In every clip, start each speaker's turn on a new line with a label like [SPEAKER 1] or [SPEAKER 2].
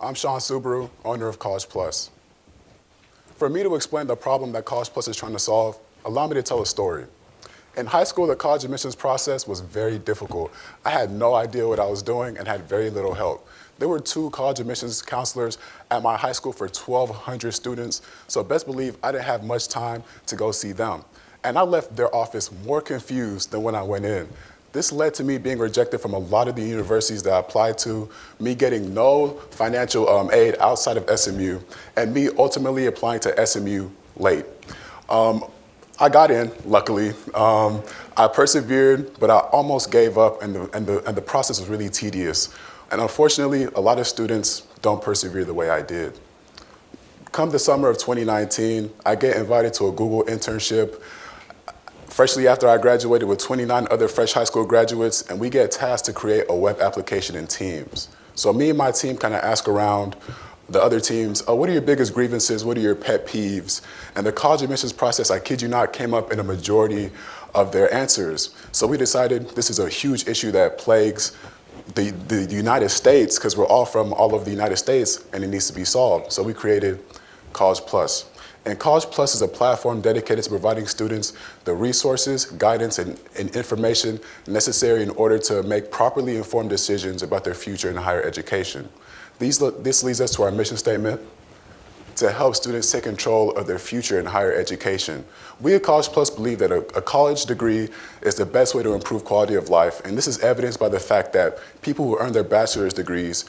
[SPEAKER 1] I'm Sean Subaru, owner of CollegePlus. For me to explain the problem that CollegePlus is trying to solve, allow me to tell a story. In high school, the college admissions process was very difficult. I had no idea what I was doing and had very little help. There were 2 college admissions counselors at my high school for 1,200 students, so best believe I didn't have much time to go see them. And I left their office more confused than when I went in. This led to me being rejected from a lot of the universities that I applied to, me getting no financial aid outside of SMU, and me ultimately applying to SMU late. I got in, luckily. I persevered, but I almost gave up, and the process was really tedious. And unfortunately, a lot of students don't persevere the way I did. Come the summer of 2019, I get invited to a Google internship freshly after I graduated with 29 other fresh high school graduates, and we get tasked to create a web application in teams. So me and my team kind of ask around the other teams, oh, what are your biggest grievances? What are your pet peeves? And the college admissions process, I kid you not, came up in a majority of their answers. So we decided this is a huge issue that plagues the United States, because we're all from all over the United States, and it needs to be solved. So we created CollegePlus. And CollegePlus is a platform dedicated to providing students the resources, guidance, and information necessary in order to make properly informed decisions about their future in higher education. This leads us to our mission statement: to help students take control of their future in higher education. We at CollegePlus believe that a college degree is the best way to improve quality of life, and this is evidenced by the fact that people who earn their bachelor's degrees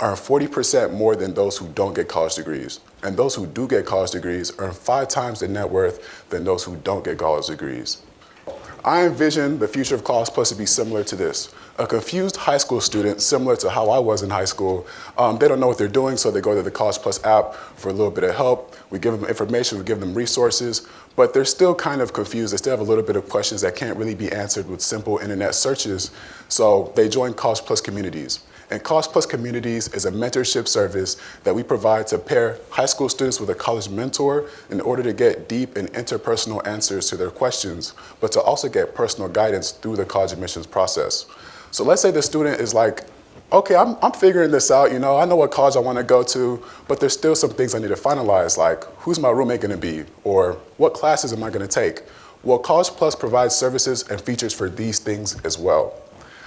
[SPEAKER 1] earn 40% more than those who don't get college degrees. And those who do get college degrees earn 5 times the net worth than those who don't get college degrees. I envision the future of CollegePlus to be similar to this. A confused high school student, similar to how I was in high school, they don't know what they're doing, so they go to the CollegePlus app for a little bit of help. We give them information, we give them resources, but they're still kind of confused. They still have a little bit of questions that can't really be answered with simple internet searches, so they join CollegePlus communities. And CollegePlus Communities is a mentorship service that we provide to pair high school students with a college mentor in order to get deep and interpersonal answers to their questions, but to also get personal guidance through the college admissions process. So let's say the student is like, okay, I'm figuring this out, you know, I know what college I want to go to, but there's still some things I need to finalize, like who's my roommate going to be, or what classes am I going to take? Well, CollegePlus provides services and features for these things as well.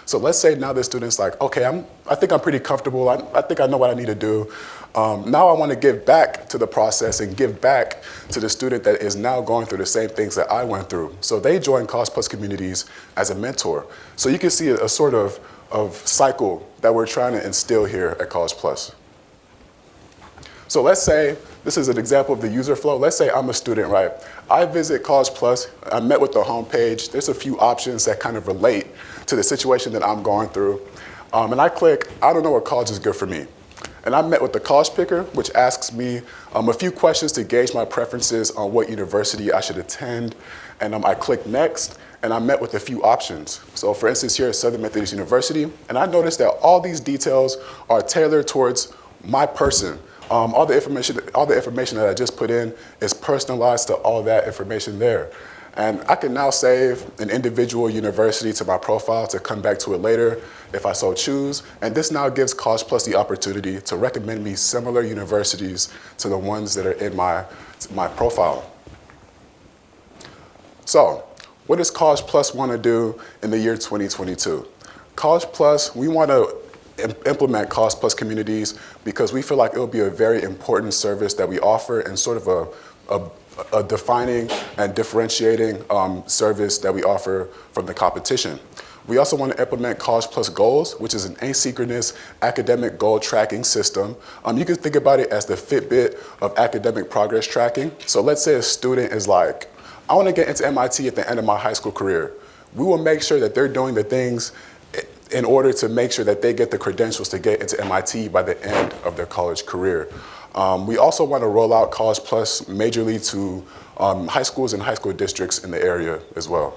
[SPEAKER 1] So let's say now the student's like, okay, I think I'm pretty comfortable. I think I know what I need to do. Now I want to give back to the process and give back to the student that is now going through the same things that I went through. So they join CollegePlus Communities as a mentor. So you can see a sort of cycle that we're trying to instill here at CollegePlus. So let's say, this is an example of the user flow. Let's say I'm a student, right? I visit CollegePlus, I met with the homepage. There's a few options that kind of relate to the situation that I'm going through. And I click, I don't know what college is good for me. And I met with the college picker, which asks me a few questions to gauge my preferences on what university I should attend. And I click next, and I met with a few options. So for instance, here at Southern Methodist University, and I noticed that all these details are tailored towards my person. All the information that I just put in is personalized to all that information there. And I can now save an individual university to my profile to come back to it later if I so choose. And this now gives CollegePlus the opportunity to recommend me similar universities to the ones that are in my profile. So, what does CollegePlus want to do in the year 2022? CollegePlus, we want to implement CollegePlus Communities because we feel like it will be a very important service that we offer and sort of a defining and differentiating service that we offer from the competition. We also want to implement CollegePlus Goals, which is an asynchronous academic goal tracking system. You can think about it as the Fitbit of academic progress tracking. So let's say a student is like, I want to get into MIT at the end of my high school career. We will make sure that they're doing the things in order to make sure that they get the credentials to get into MIT by the end of their college career. We also want to roll out CollegePlus majorly to high schools and high school districts in the area as well.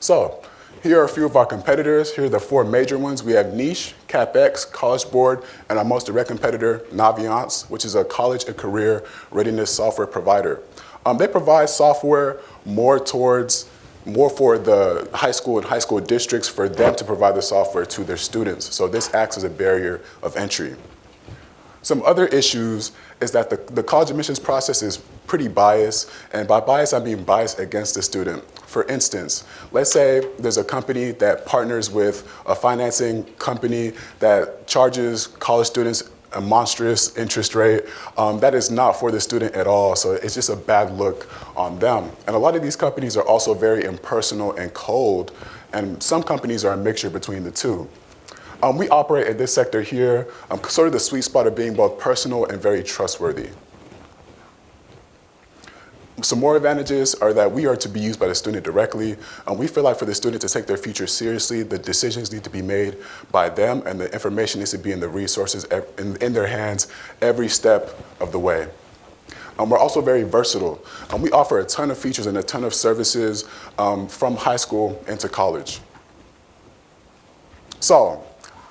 [SPEAKER 1] So here are a few of our competitors. Here are the 4 major ones. We have Niche, CapX, College Board, and our most direct competitor, Naviance, which is a college and career readiness software provider. They provide software more towards more for the high school and high school districts for them to provide the software to their students. So this acts as a barrier of entry. Some other issues is that the college admissions process is pretty biased, and by bias I mean bias against the student. For instance, let's say there's a company that partners with a financing company that charges college students a monstrous interest rate. That is not for the student at all, so it's just a bad look on them. And a lot of these companies are also very impersonal and cold, and some companies are a mixture between the two. We operate in this sector here, sort of the sweet spot of being both personal and very trustworthy. Some more advantages are that we are to be used by the student directly. We feel like for the student to take their future seriously, the decisions need to be made by them, and the information needs to be in the resources in their hands every step of the way. We're also very versatile. We offer a ton of features and a ton of services from high school into college. So,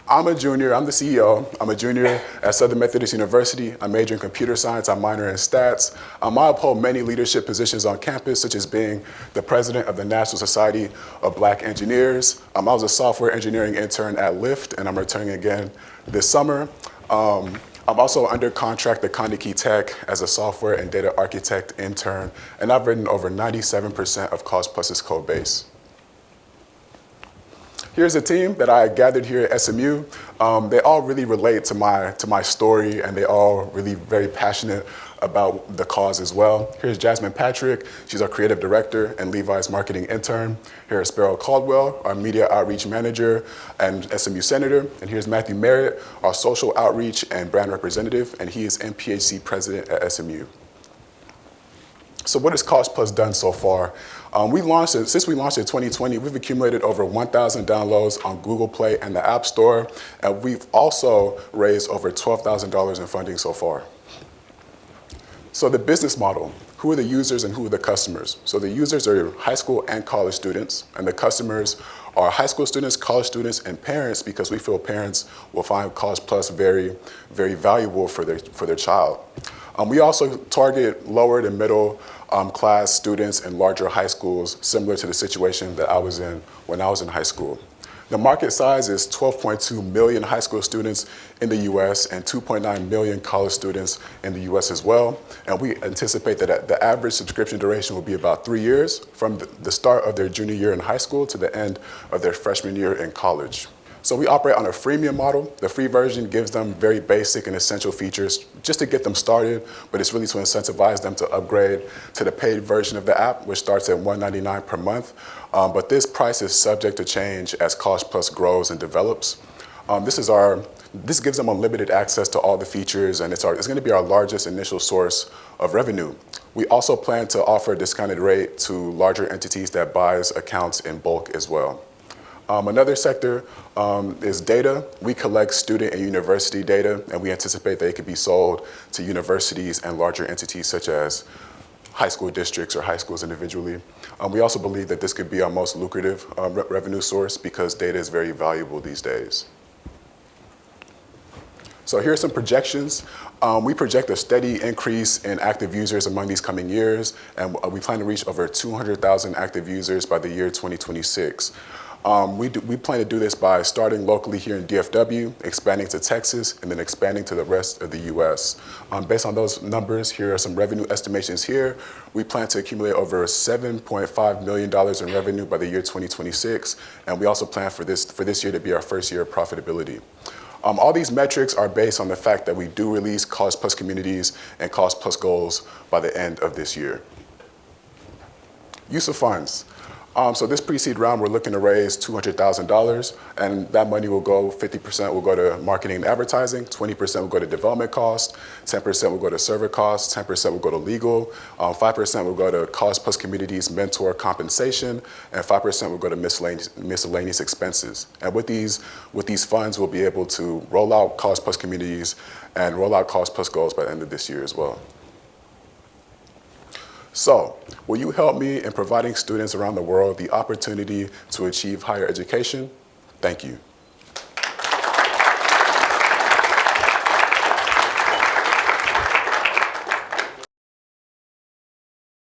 [SPEAKER 1] I'm a junior, I'm the CEO. I'm a junior at Southern Methodist University. I major in computer science, I minor in stats. I uphold many leadership positions on campus, such as being the president of the National Society of Black Engineers. I was a software engineering intern at Lyft, and I'm returning again this summer. I'm also under contract at Carnegie Tech as a software and data architect intern, and I've written over 97% of CollegePlus's code base. Here's a team that I gathered here at SMU. They all really relate to my story, and they all really very passionate about the cause as well. Here's Jasmine Patrick. She's our creative director and Levi's marketing intern. Here's Sparrow Caldwell, our media outreach manager and SMU senator. And here's Matthew Merritt, our social outreach and brand representative, and he is MPHC president at SMU. So what has CollegePlus done so far? Since we launched in 2020, we've accumulated over 1,000 downloads on Google Play and the App Store, and we've also raised over $12,000 in funding so far. So the business model, who are the users and who are the customers? So the users are high school and college students, and the customers are high school students, college students, and parents, because we feel parents will find CollegePlus very, very valuable for their child. We also target lower to middle class students in larger high schools, similar to the situation that I was in when I was in high school. The market size is 12.2 million high school students in the US and 2.9 million college students in the US as well. And we anticipate that the average subscription duration will be about 3 years, from the start of their junior year in high school to the end of their freshman year in college. So we operate on a freemium model. The free version gives them very basic and essential features just to get them started, but it's really to incentivize them to upgrade to the paid version of the app, which starts at $199 per month. But this price is subject to change as CollegePlus grows and develops. This gives them unlimited access to all the features, and it's going to be our largest initial source of revenue. We also plan to offer a discounted rate to larger entities that buys accounts in bulk as well. Another sector is data. We collect student and university data, and we anticipate that it could be sold to universities and larger entities such as high school districts or high schools individually. We also believe that this could be our most lucrative revenue source because data is very valuable these days. So here are some projections. We project a steady increase in active users among these coming years, and we plan to reach over 200,000 active users by the year 2026. We plan to do this by starting locally here in DFW, expanding to Texas, and then expanding to the rest of the US. Based on those numbers, here are some revenue estimations here. We plan to accumulate over $7.5 million in revenue by the year 2026, and we also plan for this year to be our first year of profitability. All these metrics are based on the fact that we do release CollegePlus communities and CollegePlus goals by the end of this year. Use of funds. So this pre-seed round, we're looking to raise $200,000, and that money will go, 50% will go to marketing and advertising, 20% will go to development costs, 10% will go to server costs, 10% will go to legal, 5% will go to CollegePlus communities mentor compensation, and 5% will go to miscellaneous expenses. And with these funds, we'll be able to roll out CollegePlus communities and roll out CollegePlus goals by the end of this year as well. So, will you help me in providing students around the world the opportunity to achieve higher education? Thank you.